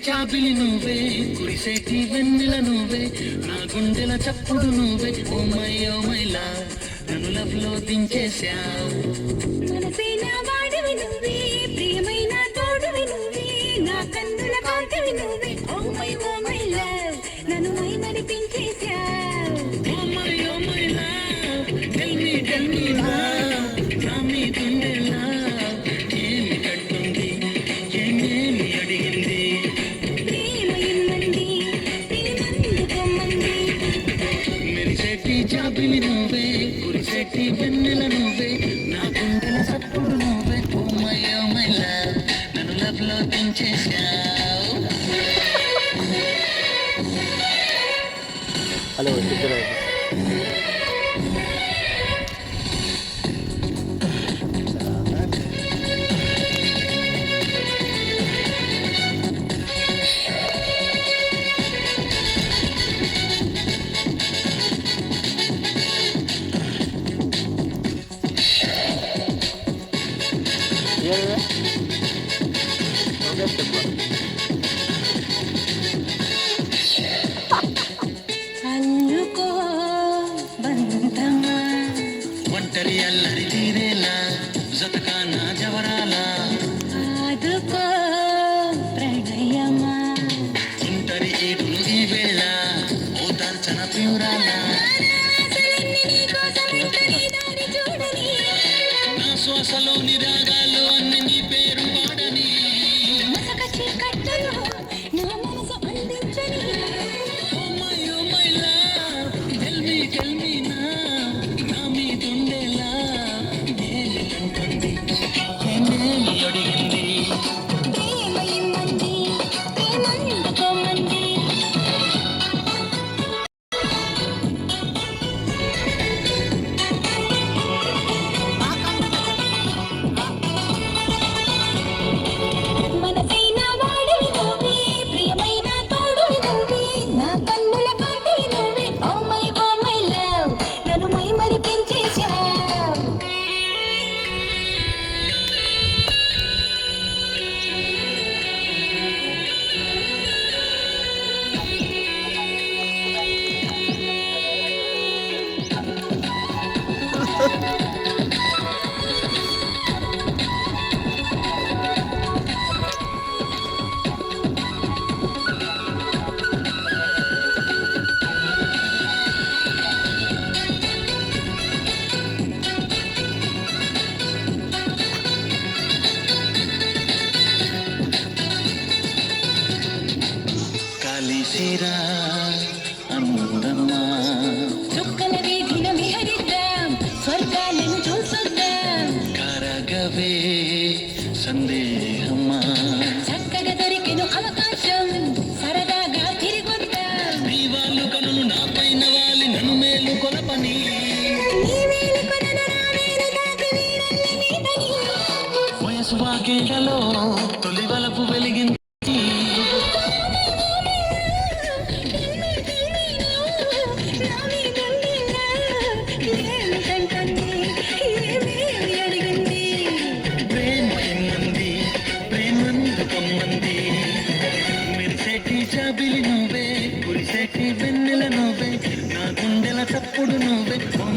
చాపిలి నువ్వే, కురిసేటి వెన్నెల నువ్వే, నా గుండెల చప్పుడు నువ్వే. ఓ మై లవ్, నన్ను లవ్ లో దించేశావు. మనసైన వాడివి నువ్వే, ప్రియమైన తోడువి నువ్వే, నా కన్నుల కాంతివి నువ్వే. ఓ మై లవ్, నన్ను మై మరిపించేశావు. Oh my love, tell me love, నా మీదుండే లవ్ ఏమి కట్టుంది, ఏమేమి అడిగింది. ప్రేమ ఇమ్మంది, ప్రేమందుకోమంది. మెరిసేటి చాపిలి నువ్వే, కురిసేటి వెన్నెల నువ్వే, నా గుండెల చప్పుడు నువ్వే. ఓ మై లవ్, నన్ను లవ్ లో దించేశావు. హలో అల్లుకో బంధమా, ఒంటరి అల్లరి తీరేలా, జతకా నా జవరాలా, ఆదుకో ప్రణయమా. ఒంటరి ఈడును ఈ వేళ, ఓదార్చన ప్యూరాలా, నా శ్వాసలోని రాగాలు అన్ని నీ పేరు వాడని. మసక చీకట్టులో నా మనసు అందించని. Oh my love, tell me నా మీదుండేలా ఏమి కంటుంది, ఏమేమి అడిగింది. ప్రేమ ఇమ్మంది, ప్రేమందుకోమంది. మనసైన వాడివి నువ్వే, ప్రియమైన తోడువి నువ్వే, నా కన్నుల కాంతివి నువ్వే. ఓ మై లవ్, నన్ను మై మరిపించేశావు. కలిసిరా అందమ్మా, చుక్కల వీధిన విహరిద్దాం, స్వర్గాలను చూసొద్దాం. కరగవే సందేహమ్మా, చక్కగా దొరికెను అవకాశం, సరదాగా తిరిగొద్దాం. నీ వాళ్ళు కనులు నా పైన వాలి నన్ను మేలు కొలపని. నీ వేలి కొనను నా వేలు తాకి వీరల్ల నీదని. వయసు వాకేళ్లలో తొలి వలపు వెలిగింది. ప్రేమ ఇమ్మంది, ప్రేమందుకమ్మంది. మెరిసేటి చాబిలి నువ్వే, కురిసేటి వెన్నెల నువ్వే, నా గుండెల చప్పుడు నువ్వే. ఓ